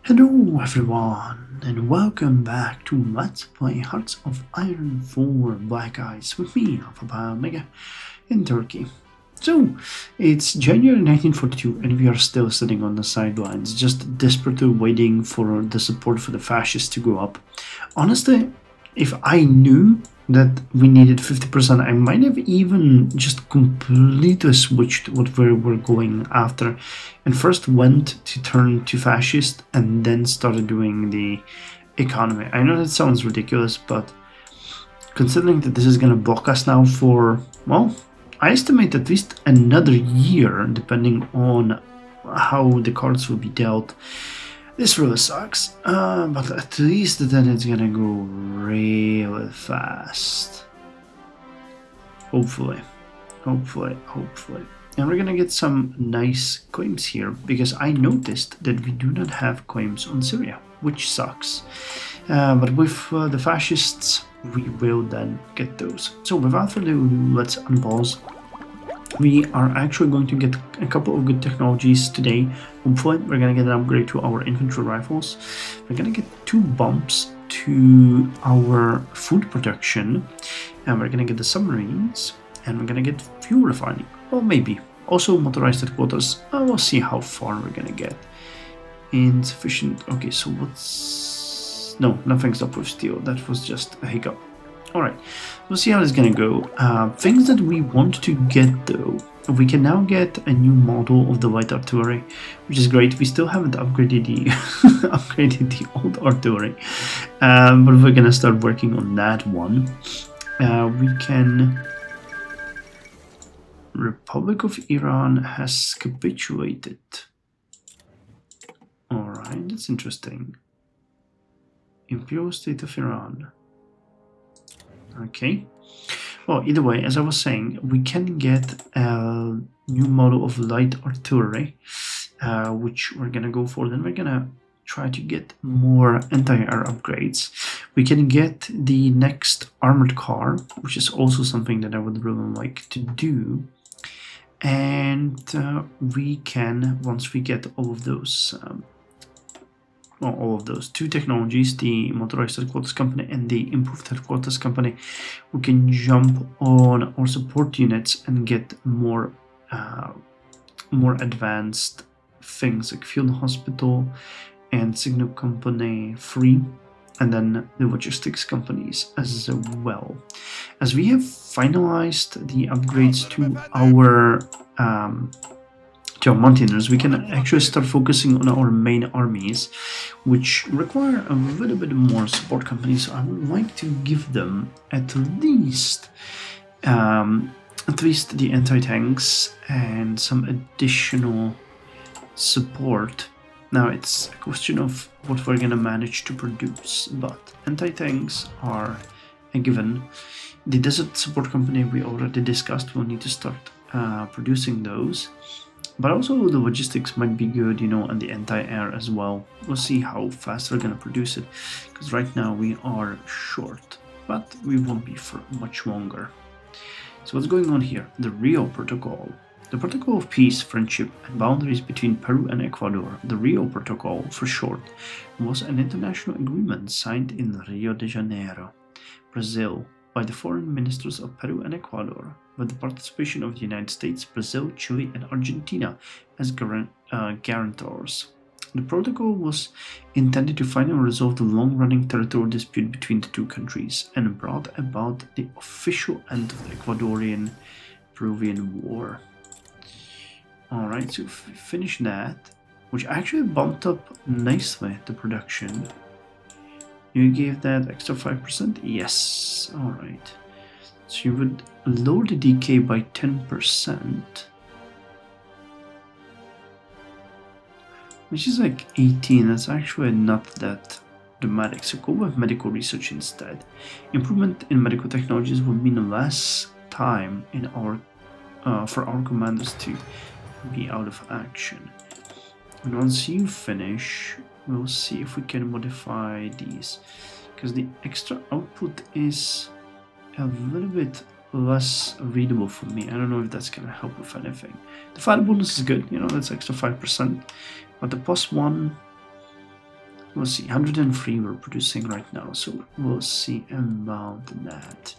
Hello everyone, and welcome back to Let's Play Hearts of Iron 4 Black Ice with me, Alpha Omega, in Turkey. So, it's January 1942 and we are still sitting on the sidelines, just desperately waiting for the support for the fascists to go up. Honestly, if I knew that we needed 50%, I might have even just completely switched what we were going after and first went to turn to fascist and then started doing the economy. I know that sounds ridiculous, but considering that this is going to block us now for, well, I estimate at least another year, depending on how the cards will be dealt. This really sucks, but at least then it's gonna go really fast. Hopefully. And we're gonna get some nice claims here, because I noticed that we do not have claims on Syria, which sucks. But with the fascists, we will then get those. So without further ado, let's unpause. We are actually going to get a couple of good technologies today. Hopefully, we're going to get an upgrade to our infantry rifles. We're going to get 2 bumps to our food production. And we're going to get the submarines. And we're going to get fuel refining. Well, maybe. Also motorized headquarters. We'll see how far we're going to get. Insufficient. Okay, so what's... No, nothing's up with steel. That was just a hiccup. Alright, we'll see how it's gonna go. Things that we want to get though, we can now get a new model of the light artillery, which is great. We still haven't upgraded the old artillery, but we're gonna start working on that one. We can... Republic of Iran has capitulated. Alright, that's interesting. Imperial State of Iran. Okay, well, either way, as I was saying, we can get a new model of light artillery, which we're gonna go for. Then we're gonna try to get more anti-air upgrades. We can get the next armored car, which is also something that I would really like to do. And we can, once we get all of those 2 technologies, the motorized headquarters company and the improved headquarters company, we can jump on our support units and get more advanced things like field hospital and signal company free, and then the logistics companies as well. As we have finalized the upgrades to our mountaineers, we can actually start focusing on our main armies, which require a little bit more support companies. So I would like to give them at least the anti-tanks and some additional support. Now it's a question of what we're gonna manage to produce, but anti-tanks are a given. The desert support company we already discussed, we'll need to start producing those. But also the logistics might be good, you know, and the anti-air as well. We'll see how fast we're gonna produce it, because right now we are short, but we won't be for much longer. So what's going on here? The Rio Protocol. The Protocol of Peace, Friendship and Boundaries between Peru and Ecuador, the Rio Protocol for short, was an international agreement signed in Rio de Janeiro, Brazil, by the foreign ministers of Peru and Ecuador, with the participation of the United States, Brazil, Chile, and Argentina as guarantors. The protocol was intended to finally resolve the long-running territorial dispute between the 2 countries and brought about the official end of the Ecuadorian-Peruvian War. Alright, so if we finish that, which actually bumped up nicely the production. You gave that extra 5%? Yes. Alright. So you would lower the decay by 10%. Which is like 18. That's actually not that dramatic. So go with medical research instead. Improvement in medical technologies would mean less time in for our commanders to be out of action. And once you finish, we'll see if we can modify these, because the extra output is a little bit less readable for me. I don't know if that's gonna help with anything. The fire bonus is good, you know, that's extra 5%, but the +1 We'll see. 103 we're producing right now, so we'll see about that.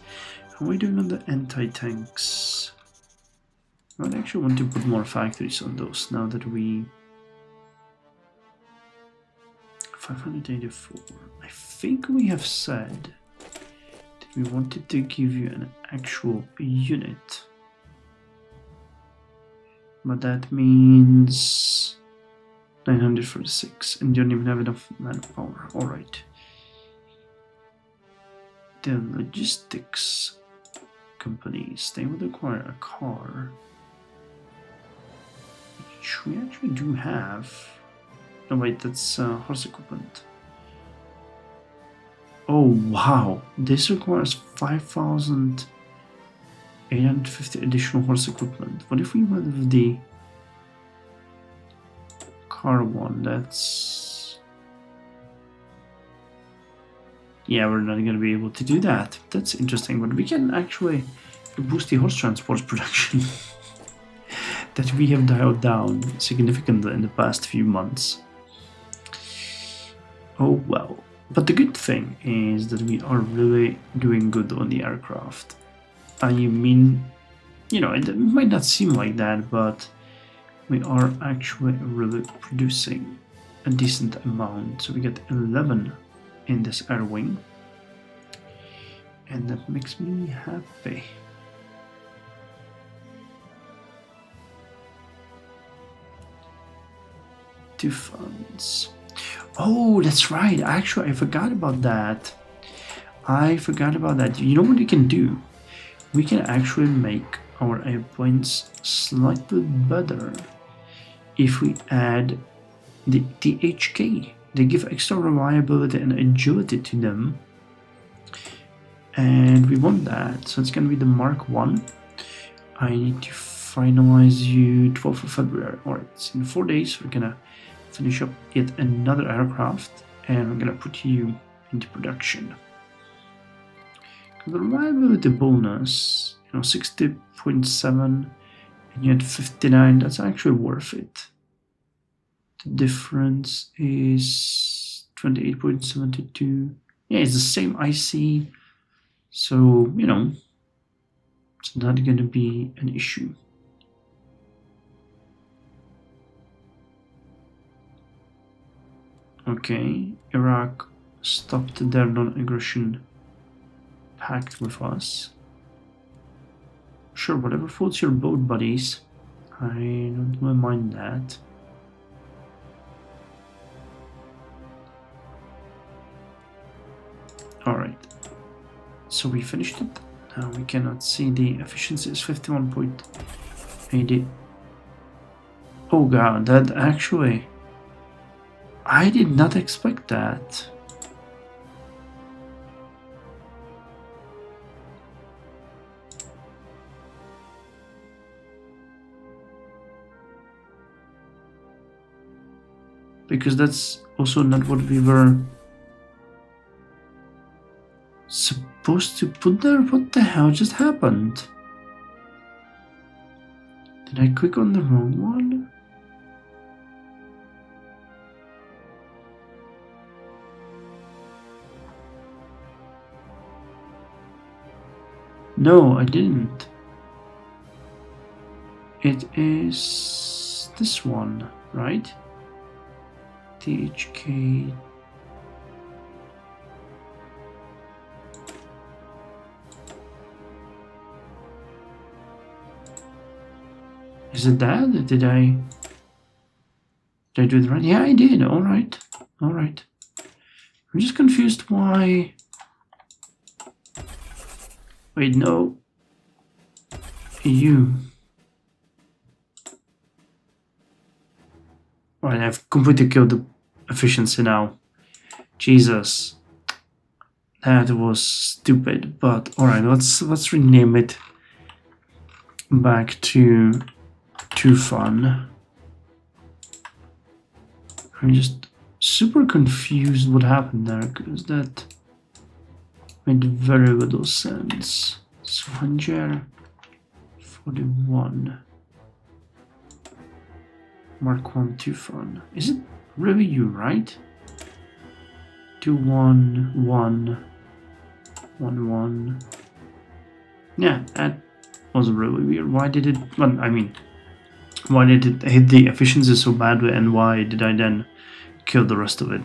How are we doing on the anti-tanks? I actually want to put more factories on those now that we... 584. I think we have said that we wanted to give you an actual unit. But that means 946, and you don't even have enough manpower. Alright. The logistics companies, they would acquire a car, which we actually do have. No, wait, that's horse equipment. Oh, wow. This requires 5,850 additional horse equipment. What if we went with the car one? That's... yeah, we're not going to be able to do that. That's interesting, but we can actually boost the horse transport production that we have dialed down significantly in the past few months. Oh well. But the good thing is that we are really doing good on the aircraft. I mean, you know, it might not seem like that, but we are actually really producing a decent amount. So we get 11 in this air wing, and that makes me happy. Two funds. Oh, that's right. Actually, I forgot about that. You know what we can do? We can actually make our airplanes slightly better if we add the HK. They give extra reliability and agility to them, and we want that. So it's gonna be the Mark 1. I need to finalize you 12th of February. Alright, so in 4 days we're gonna finish up yet another aircraft, and we're gonna put you into production. The reliability bonus, you know, 60.7 and you had 59, that's actually worth it. The difference is 28.72. Yeah, it's the same IC, so, you know, it's not gonna be an issue. Okay, Iraq stopped their non-aggression pact with us. Sure, whatever floats your boat, buddies. I don't really mind that. Alright, so we finished it. Now we cannot see the efficiency is 51.80. Oh god, that actually... I did not expect that. Because that's also not what we were supposed to put there. What the hell just happened? Did I click on the wrong one? No, I didn't. It is this one, right? THK. Is it that? Did I do it right? Yeah, I did. All right. All right. I'm just confused why. Wait, no. You. Alright, I've completely killed the efficiency now. Jesus. That was stupid, but alright, let's rename it back to Too Fun. I'm just super confused what happened there, because that made very little sense. So Hanger 41. Mark 1 Too Fun. Is it really you, right? 2 1 1 1 1. Yeah, that was really weird. Why did it? Well, I mean, why did it hit the efficiency so badly, and why did I then kill the rest of it?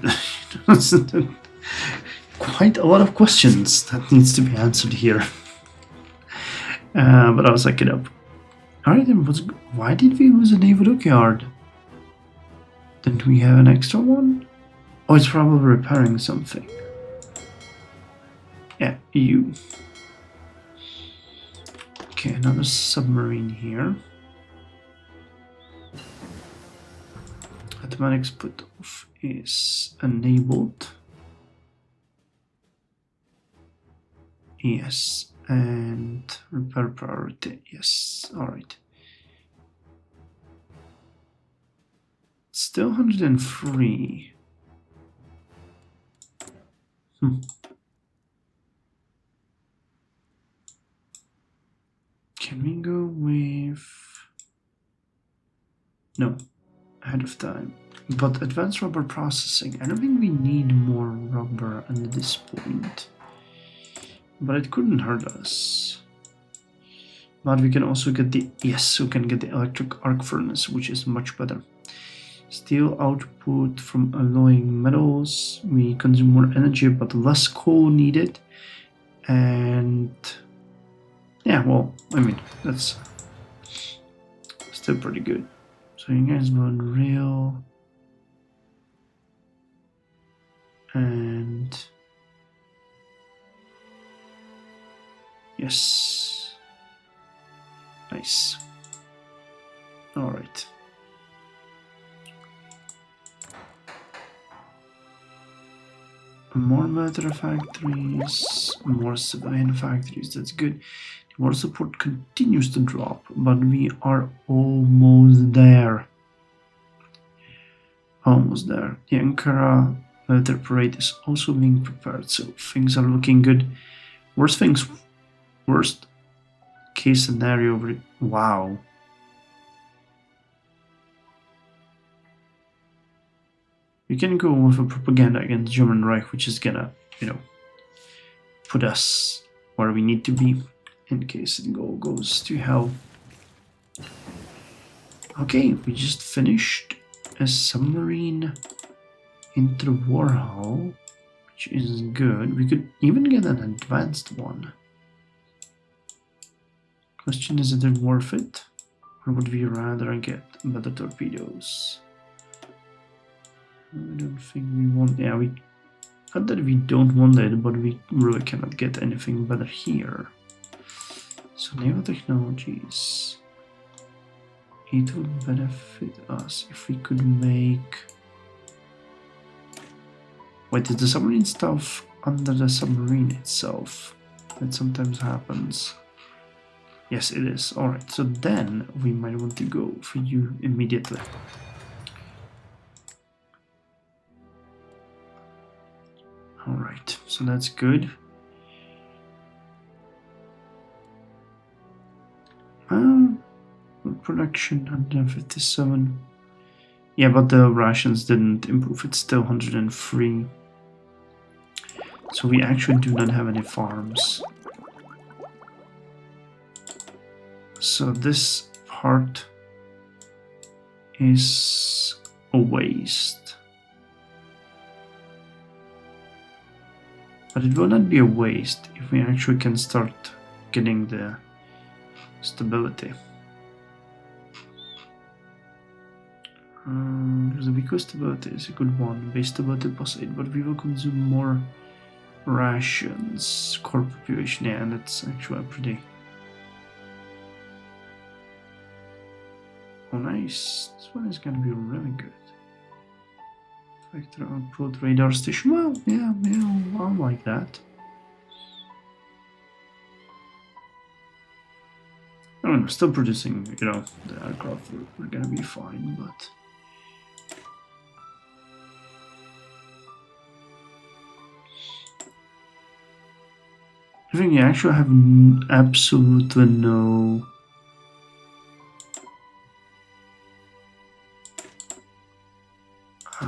Quite a lot of questions that needs to be answered here. But I'll suck it up. Alright then, why did we lose a naval dockyard? Didn't we have an extra one? Oh, it's probably repairing something. Yeah, you. Okay, another submarine here. Automatic split off is enabled. Yes, and repair priority. Yes, alright. Still 103. Can we go with... No, ahead of time. But advanced rubber processing. I don't think we need more rubber at this point. But it couldn't hurt us. But we can also get the... Yes, we can get the electric arc furnace, which is much better. Steel output from alloying metals. We consume more energy, but less coal needed. And... yeah, well, I mean, that's still pretty good. So you guys burn rail. And... yes. Nice. Alright. More military factories, more civilian factories, that's good. War support continues to drop, but we are almost there. Almost there. The Ankara military parade is also being prepared, so things are looking good. Worst case scenario, wow. We can go with a propaganda against German Reich, which is gonna, put us where we need to be in case it goes to hell. Okay, we just finished a submarine into the war hull, which is good. We could even get an advanced one. Question is it worth it? Or would we rather get better torpedoes? I don't think we want... yeah, not that we don't want it, but we really cannot get anything better here. So naval technologies. It would benefit us if we could make... wait, is the submarine stuff under the submarine itself? That sometimes happens. Yes, it is. Alright, so then we might want to go for you immediately. Alright, so that's good. Production 157. Yeah, but the rations didn't improve. It's still 103. So we actually do not have any farms. So this part is a waste. But it will not be a waste if we actually can start getting the stability. The weakest stability is a good one. Base stability +8, but we will consume more rations. Core population, yeah, and that's actually pretty... oh, nice. This one is gonna be really good. Factor output radar station. Well, yeah, I like that. I mean, we're still producing, the aircraft. We're gonna be fine, but... I think you actually have absolutely no...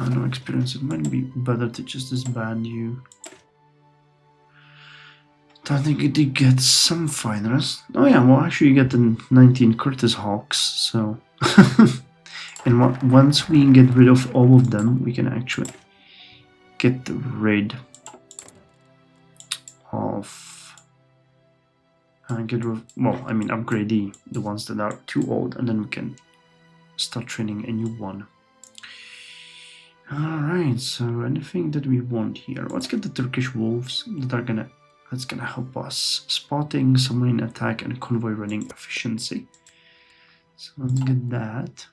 No experience. It might be better to just disband you. I think you did get some fighters. Oh yeah, well actually you get the 19 Curtis Hawks, so... and once we get rid of all of them, we can actually get rid of... upgrade the ones that are too old, and then we can start training a new one. Alright, so anything that we want here. Let's get the Turkish wolves that's gonna help us. Spotting, submarine attack, and convoy running efficiency. So let's get that.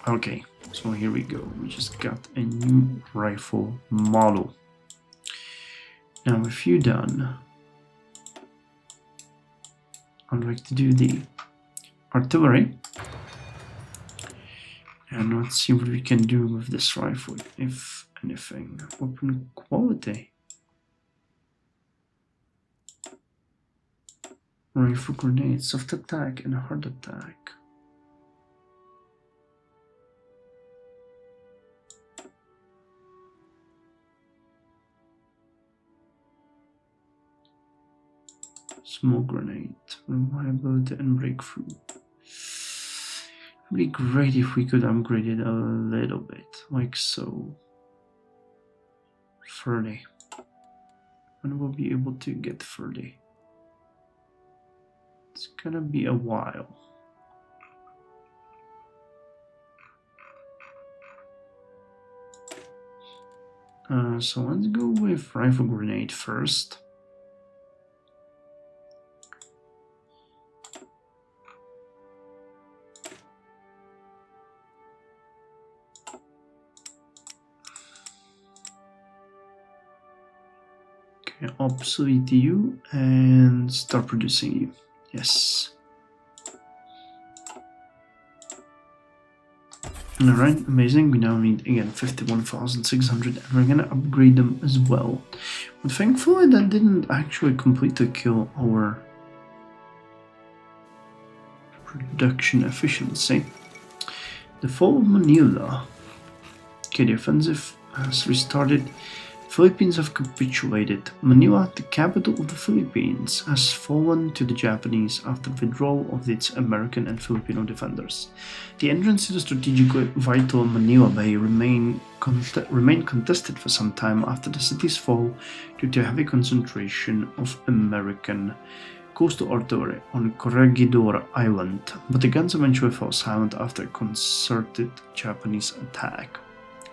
Okay, so here we go. We just got a new rifle model. Now if you're done, I'd like to do the artillery. And let's see what we can do with this rifle, if anything. Weapon quality. Rifle grenade, soft attack and hard attack. Smoke grenade, reliability and breakthrough. It'd be great if we could upgrade it a little bit, like so. 30. And we'll be able to get 30. It's gonna be a while. So let's go with rifle grenade first. Okay, obsolete you and start producing you. Yes. Alright, amazing. We now need again 51,600 and we're gonna upgrade them as well. But thankfully that didn't actually completely kill our production efficiency. The fall of Manila. Okay, the offensive has restarted. Philippines have capitulated. Manila, the capital of the Philippines, has fallen to the Japanese after withdrawal of its American and Filipino defenders. The entrance to the strategically vital Manila Bay remained contested for some time after the city's fall due to a heavy concentration of American coastal artillery on Corregidor Island, but the guns eventually fell silent after a concerted Japanese attack.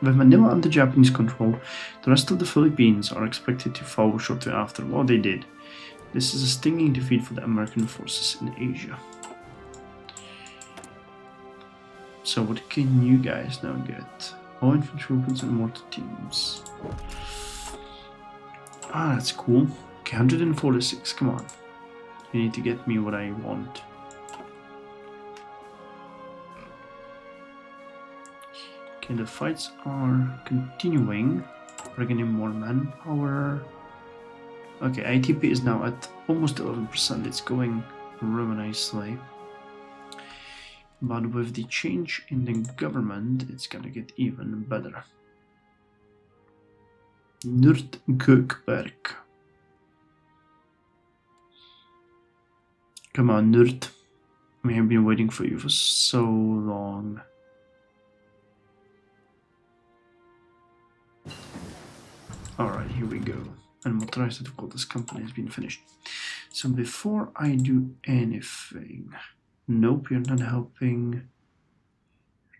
With Manila under Japanese control, the rest of the Philippines are expected to follow shortly after. Well, they did. This is a stinging defeat for the American forces in Asia. So what can you guys now get? All infantry weapons and mortar teams. Ah, that's cool. Okay, 146, come on. You need to get me what I want. Okay, the fights are continuing. We're getting more manpower. Okay, ITP is now at almost 11%. It's going really nicely. But with the change in the government, it's gonna get even better. Nordkirkberg. Come on, Nord. We have been waiting for you for so long. Alright, here we go. And motorized difficulties company has been finished. So before I do anything... Nope, you're not helping.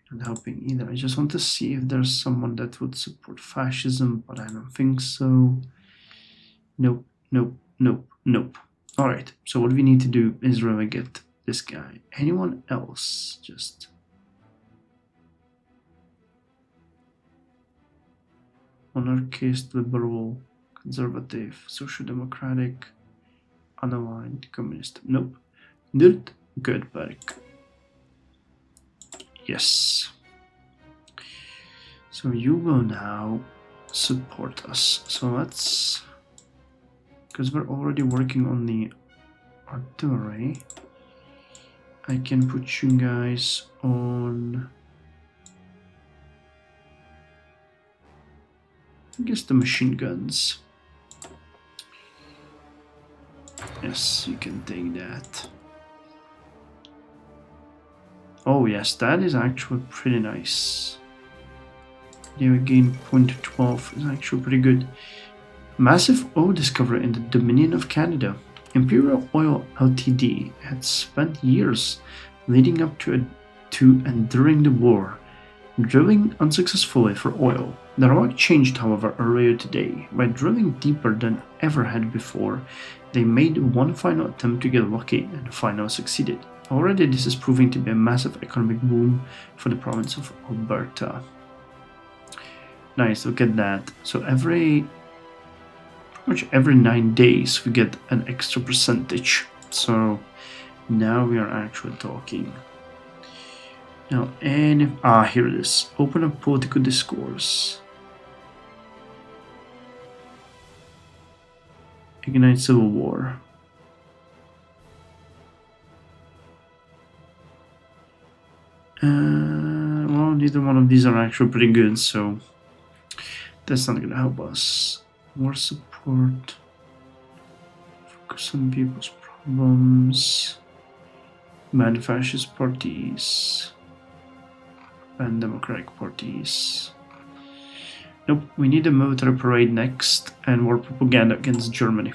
You're not helping either. I just want to see if there's someone that would support fascism, but I don't think so. Nope, nope, nope, nope. Alright, so what we need to do is really get this guy. Anyone else? Just... Monarchist, liberal, conservative, social democratic, unaligned, communist. Nope. Nerd Göteborg. Yes. So you will now support us. So let's... Because we're already working on the artillery, I can put you guys on I guess the machine guns. Yes, you can take that. Oh yes, that is actually pretty nice. They gain 0.12 is actually pretty good. Massive oil discovery in the Dominion of Canada. Imperial Oil Ltd. had spent years leading up to and during the war drilling unsuccessfully for oil. The rock changed, however, earlier today. By drilling deeper than ever had before, they made one final attempt to get lucky and finally succeeded. Already this is proving to be a massive economic boom for the province of Alberta. Nice, look at that. So pretty much every 9 days we get an extra percentage. So now we are actually talking. Now, and here it is. Open up political discourse. Ignite civil war. Well, neither one of these are actually pretty good, so that's not gonna help us. More support. Focus on people's problems. Ban fascist parties. And democratic parties. Nope, we need a military parade next and more propaganda against Germany.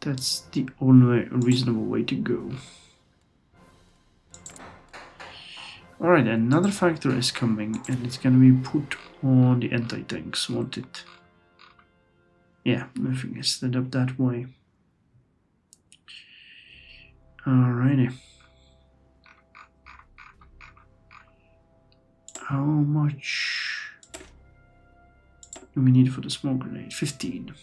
That's the only reasonable way to go. Alright, another factor is coming and it's gonna be put on the anti-tanks, won't it? Yeah, moving is set up that way. Alrighty. How much do we need for the smoke grenade? 15.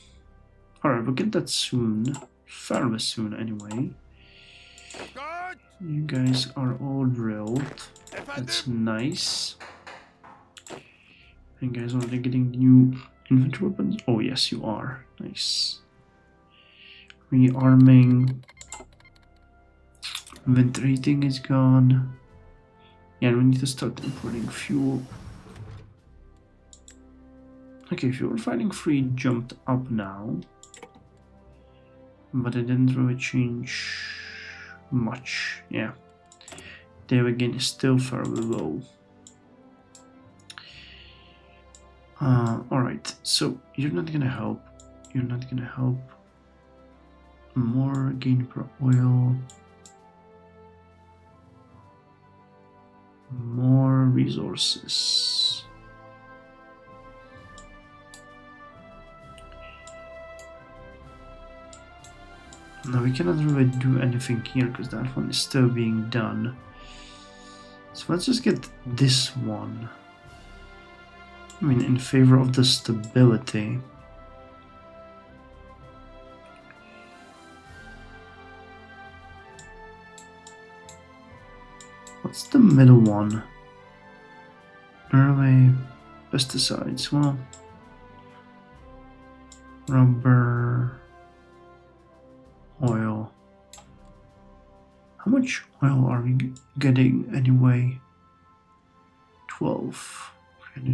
Alright, we'll get that soon. Fairly soon, anyway. You guys are all drilled. That's nice. And you guys already getting new infantry weapons? Oh, yes, you are. Nice. Rearming. Inventory is gone. Yeah, we need to start importing fuel. Okay, fuel refining free jumped up now. But it didn't really change much. Yeah. There again is still fairly low. Alright, so you're not gonna help. You're not gonna help. More gain per oil. More resources. Now we cannot really do anything here because that one is still being done. So let's just get this one. I mean, in favor of the stability. What's the middle one? Early pesticides. Well, rubber, oil. How much oil are we getting anyway? 12.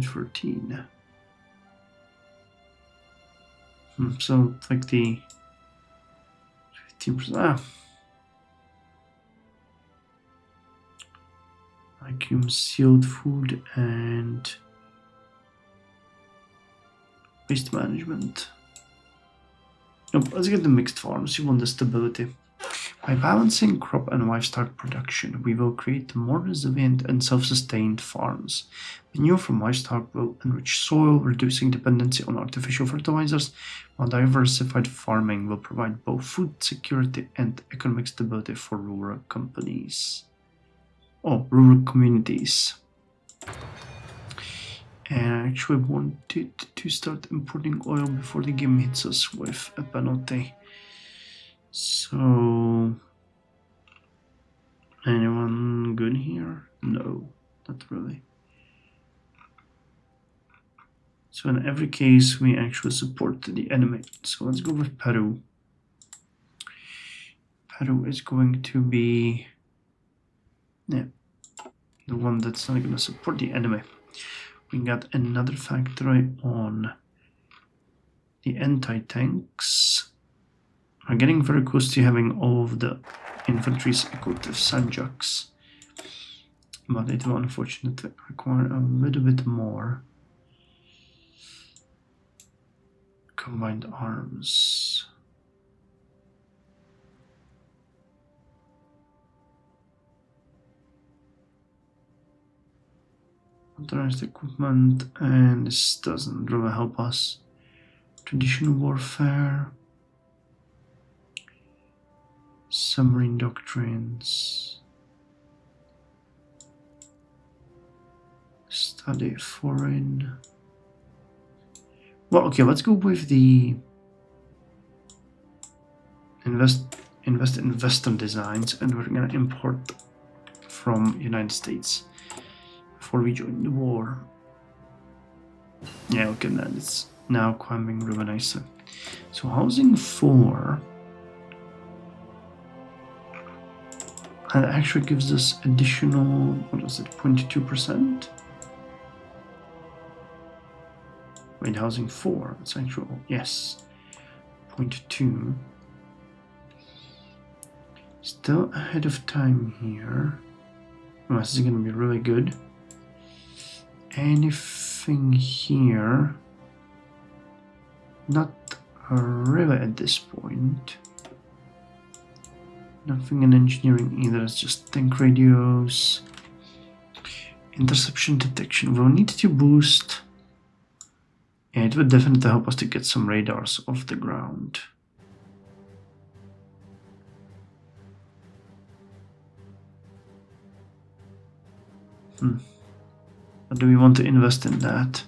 13. So like the 15%. Vacuum sealed food and waste management. Nope, let's get the mixed farms. You want the stability. By balancing crop and livestock production, we will create more resilient and self-sustained farms. Manure from livestock will enrich soil, reducing dependency on artificial fertilizers, while diversified farming will provide both food security and economic stability for rural communities. And I actually wanted to start importing oil before the game hits us with a penalty. So, anyone good here? No, not really. So in every case, we actually support the enemy. So let's go with Peru. Peru is going to be the one that's not going to support the enemy. We got another factory on the anti-tanks. We're getting very close to having all of the infantry's equipped with Sanjaks. But it will unfortunately require a little bit more combined arms. Motorized equipment, and this doesn't really help us. Traditional warfare, submarine doctrines, study foreign. Well, okay, let's go with the invest in Western designs, and we're gonna import from United States before we join the war. Yeah, look at that, it's now climbing really nicely. So housing 4, that actually gives us additional, what was it, 0.2%? Wait, housing 4, it's actual, yes, 0.2. Still ahead of time here. Oh, this is gonna be really good. Anything here? Not really at this point. Nothing in engineering either, it's just tank radios. Interception detection, we'll need to boost. Yeah, it would definitely help us to get some radars off the ground. But do we want to invest in that?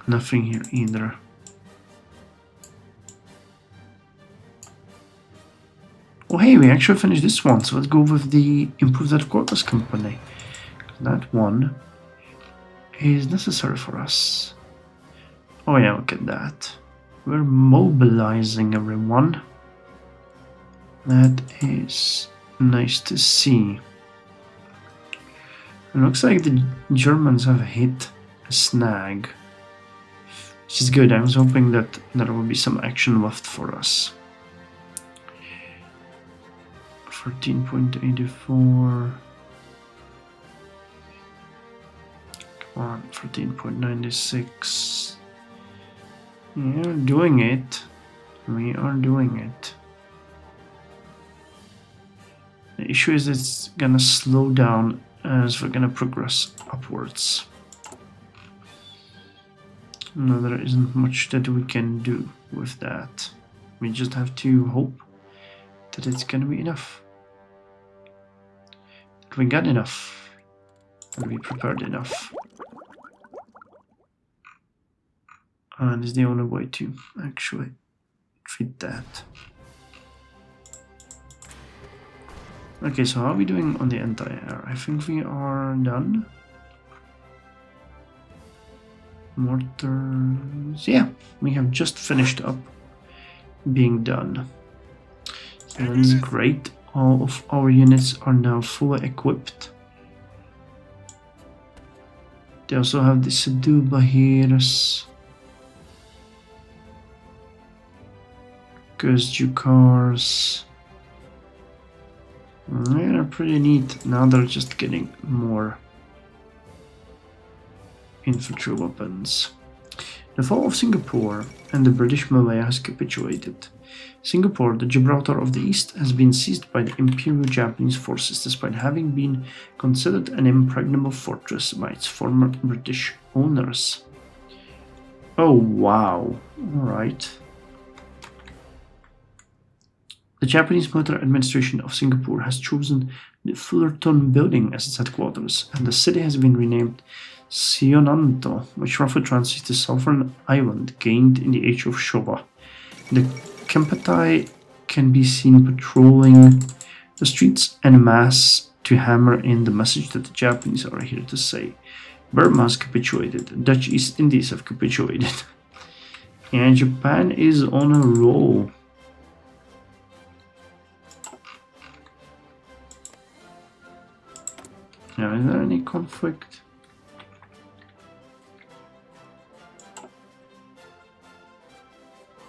Nothing here either. Oh hey, we actually finished this one, so let's go with the improved headquarters company. That one is necessary for us. Oh yeah, look at that. We're mobilizing everyone. That is nice to see. It looks like the Germans have hit a snag, which is good. I was hoping that there will be some action left for us. 14.84. Come on, 14.96. We are doing it. We are doing it. The issue is it's gonna slow down as we're gonna progress upwards. No, there isn't much that we can do with that. We just have to hope that it's gonna be enough. That we got enough. And we prepared enough. And it's the only way to actually fit that. Okay, so how are we doing on the anti-air? I think we are done. Mortars. Yeah, we have just finished up being done. So that's great. All of our units are now fully equipped. They also have the Seduba here. Ghost cars. They're pretty neat. Now they're just getting more infantry weapons. The fall of Singapore and the British Malaya has capitulated. Singapore, the Gibraltar of the East, has been seized by the Imperial Japanese forces despite having been considered an impregnable fortress by its former British owners. Oh wow, alright. The Japanese military administration of Singapore has chosen the Fullerton building as its headquarters, and the city has been renamed Sionanto, which roughly translates to Sovereign Island gained in the age of Showa. The Kempeitai can be seen patrolling the streets en masse to hammer in the message that the Japanese are here to say. Burma has capitulated, the Dutch East Indies have capitulated, and Japan is on a roll. Now, is there any conflict?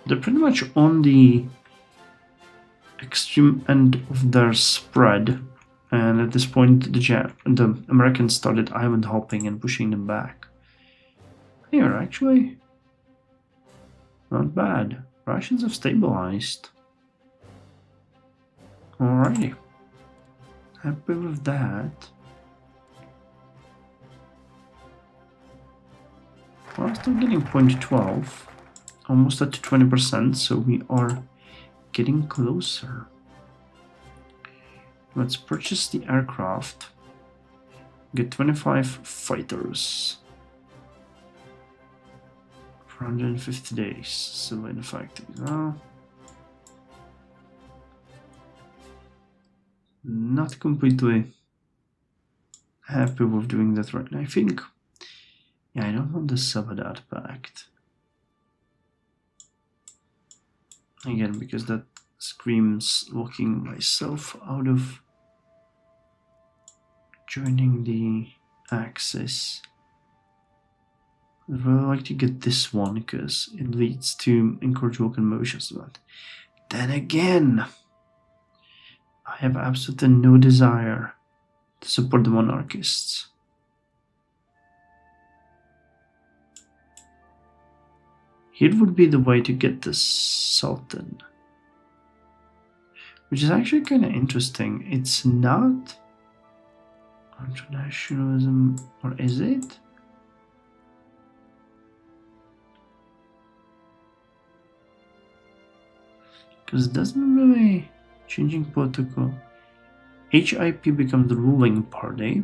They're pretty much on the extreme end of their spread, and at this point the Americans started island hopping and pushing them back. They are actually not bad. Russians have stabilized. Alrighty. Happy with that. We're still getting 0.12. Almost at 20%, so we are getting closer. Let's purchase the aircraft. Get 25 fighters. For 150 days. Civilian factories. Not completely happy with doing that right now. I think. Yeah, I don't want the Sabadat pact. Again, because that screams locking myself out of joining the Axis. I'd really like to get this one because it leads to encourage local motions, but then again, I have absolutely no desire to support the monarchists. Here would be the way to get the Sultan, which is actually kind of interesting. It's not internationalism, or is it? Because it doesn't really changing protocol. HIP becomes the ruling party.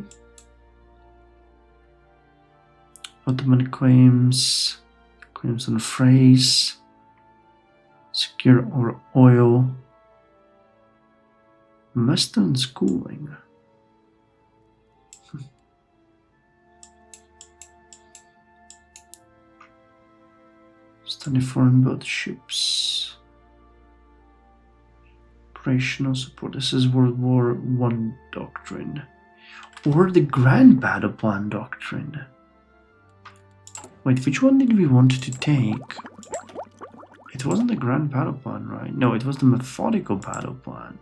Ottoman claims on phrase, secure or oil, Western schooling. Study foreign built ships. Operational support. This is World War I doctrine. Or the Grand Battle Plan doctrine. Wait, which one did we want to take? It wasn't the Grand Battle Plan, right? No, it was the Methodical Battle Plan.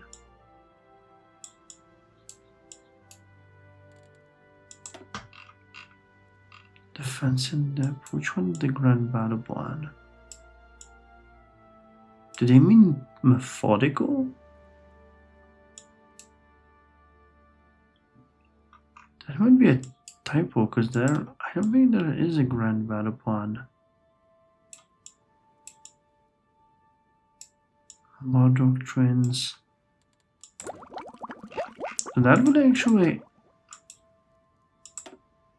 Defense in depth. Which one is the Grand Battle Plan? Do they mean methodical? That might be a typo, because I don't think there is a Grand Battle Plan. Law doctrines. So that would actually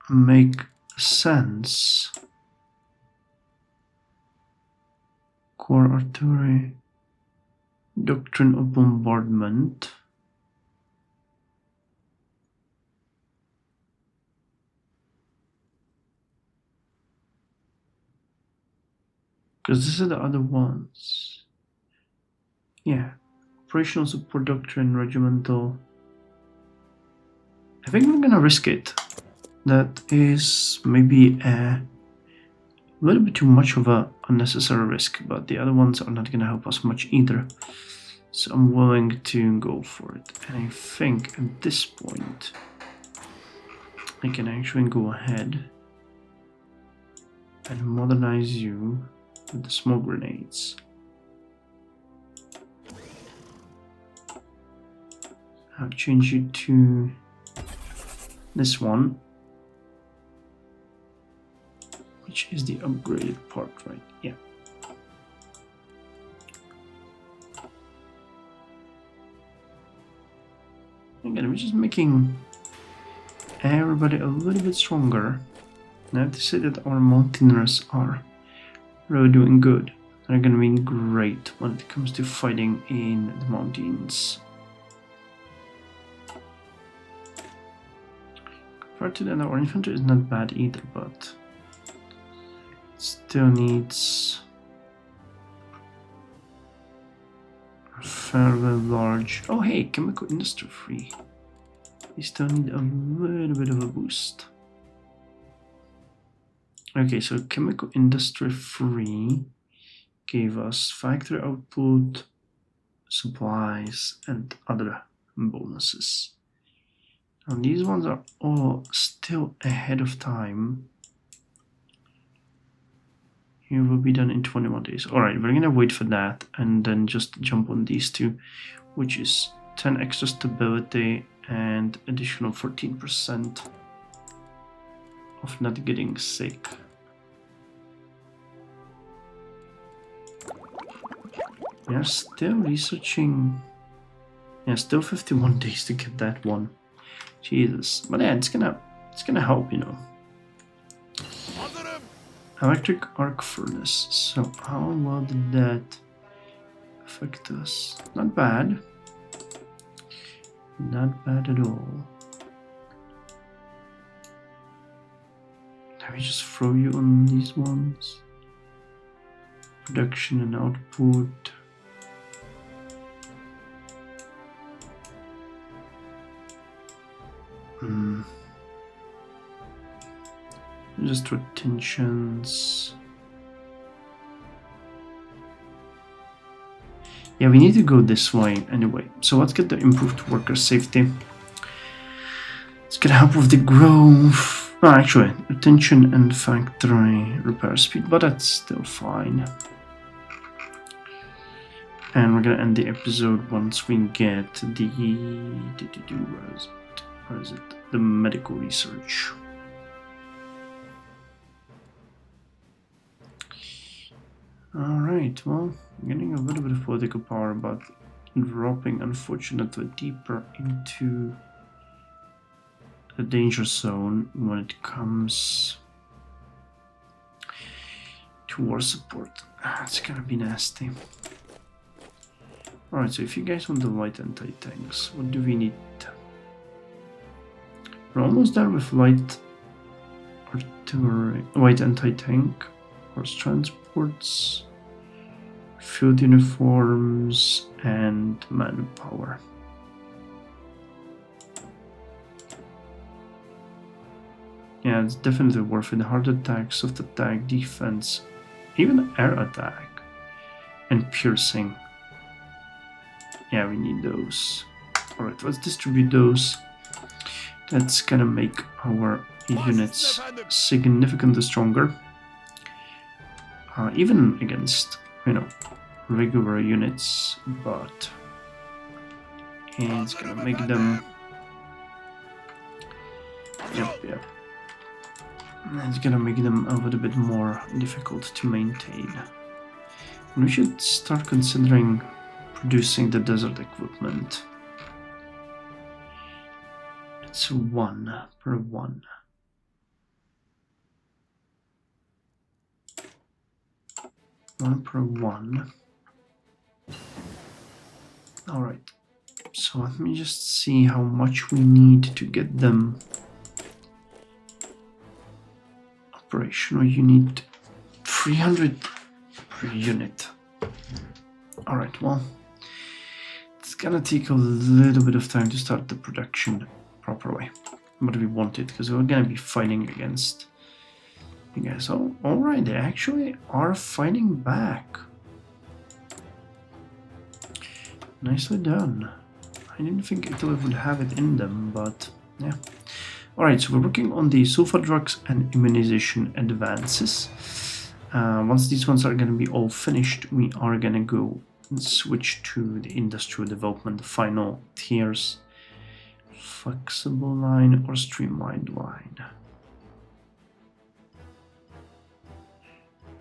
make sense. Core artillery. Doctrine of bombardment. Because these are the other ones. Yeah. Operational support doctrine, regimental. I think we're gonna risk it. That is maybe a little bit too much of a unnecessary risk, but the other ones are not gonna help us much either. So I'm willing to go for it. And I think at this point I can actually go ahead and modernize you with the smoke grenades. I'll change you to this one, which is the upgraded part, right? Yeah. Again, we're just making everybody a little bit stronger. And I have to say that our mountaineers are really doing good. They're gonna be great when it comes to fighting in the mountains. Compared to that, our infantry is not bad either, but it still needs a fairly large... Oh hey, chemical industry free. They still need a little bit of a boost. Okay, so chemical industry 3 gave us factory output, supplies, and other bonuses. And these ones are all still ahead of time. It will be done in 21 days. Alright, we're gonna wait for that and then just jump on these two, which is 10 extra stability and additional 14% of not getting sick. We are still researching. Yeah, still 51 days to get that one. Jesus. But yeah, it's gonna help, you know. Electric arc furnace. So how well did that affect us? Not bad. Not bad at all. Let me just throw you on these ones. Production and output. Just retentions. Yeah, we need to go this way anyway. So let's get the improved worker safety. It's gonna help with the growth. Oh, actually, retention and factory repair speed, but that's still fine. And we're gonna end the episode once we get the where is it? The medical research. Alright, well, getting a little bit of political power, but dropping, unfortunately, deeper into the danger zone when it comes to war support. It's gonna be nasty. Alright, so if you guys want the light anti-tanks, what do we need? We're almost there with light artillery, light anti-tank, horse transports, field uniforms, and manpower. Yeah, it's definitely worth it. Hard attack, soft attack, defense, even air attack, and piercing. Yeah, we need those. Alright, let's distribute those. That's gonna make our units significantly stronger. Even against, you know, regular units, but it's gonna make them. Yep. It's gonna make them a little bit more difficult to maintain. And we should start considering producing the desert equipment. It's 1 per 1. One per 1. Alright, so let me just see how much we need to get them operational. You need 300 per unit. Alright, well, it's gonna take a little bit of time to start the production properly, but we want it because we're gonna be fighting against you guys. Oh, alright, they actually are fighting back. Nicely done. I didn't think Italy would have it in them, but yeah. Alright, so we're working on the sulfur drugs and immunization advances. Once these ones are going to be all finished, we are going to go and switch to the industrial development, the final tiers. Flexible line or streamlined line.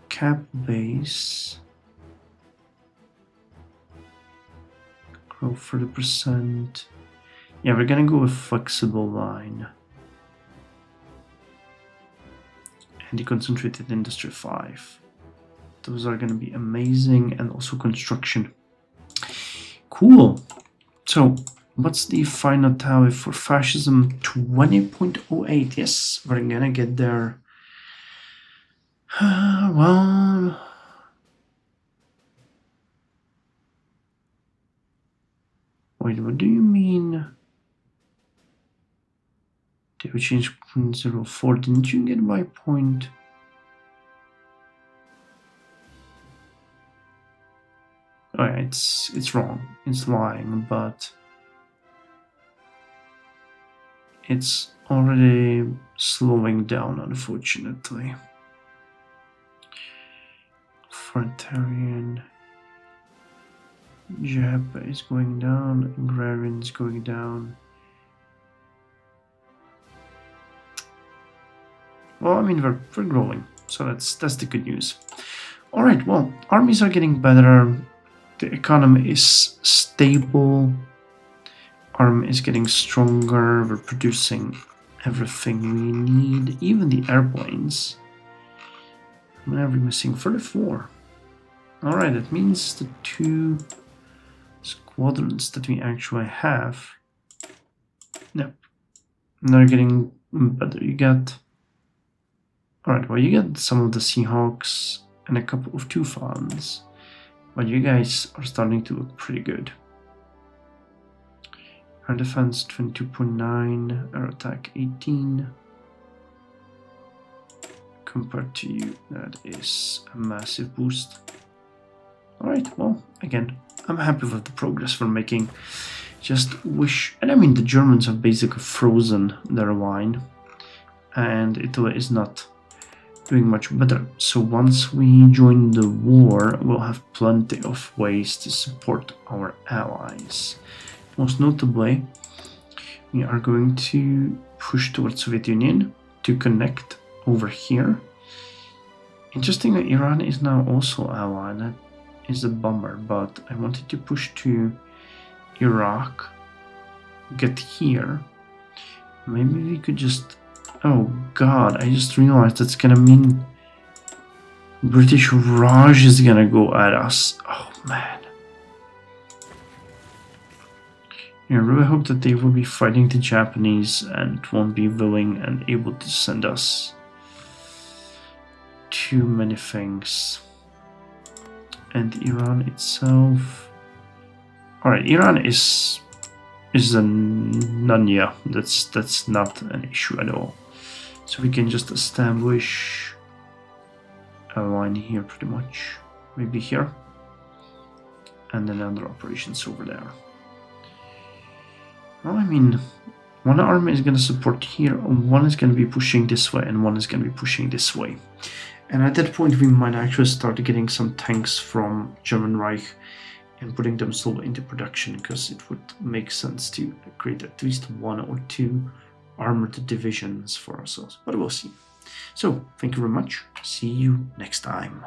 Cap base. Grow 30%. Yeah, we're gonna go with flexible line. And the concentrated industry 5. Those are gonna be amazing, and also construction. Cool. So what's the final tally for fascism? 20.08. Yes, we're gonna get there. Well, wait, what do you mean? Okay, we changed 0.04. Didn't you get my point? Oh yeah, it's wrong. It's lying, but it's already slowing down, unfortunately. Authoritarian. Jap is going down. Agrarian is going down. Well, I mean, we're growing, so that's the good news. All right, well, armies are getting better. The economy is stable. Army is getting stronger. We're producing everything we need, even the airplanes. How many are we missing? 34. All right, that means the 2 squadrons that we actually have. Nope. They're getting better. You get. Alright, well, you get some of the Seahawks and a couple of Tufans, but you guys are starting to look pretty good. Air defense 22.9, air attack 18. Compared to you, that is a massive boost. Alright, well, again, I'm happy with the progress we're making. Just wish, and I mean, the Germans have basically frozen their wine, and Italy is not doing much better. So once we join the war, we'll have plenty of ways to support our allies. Most notably, we are going to push towards Soviet Union to connect over here. Interestingly, Iran is now also ally. That is a bummer, but I wanted to push to Iraq, get here. Maybe we could just... Oh god, I just realized that's gonna mean British Raj is gonna go at us. Oh man. I really hope that they will be fighting the Japanese and won't be willing and able to send us too many things. And Iran itself... Alright, Iran is a Nanya. That's not an issue at all. So we can just establish a line here pretty much. Maybe here. And then other operations over there. Well, I mean, one army is going to support here, one is going to be pushing this way, and one is going to be pushing this way. And at that point, we might actually start getting some tanks from German Reich and putting them slowly into production, because it would make sense to create at least 1 or 2 armored divisions for ourselves, but we'll see. So, thank you very much. See you next time.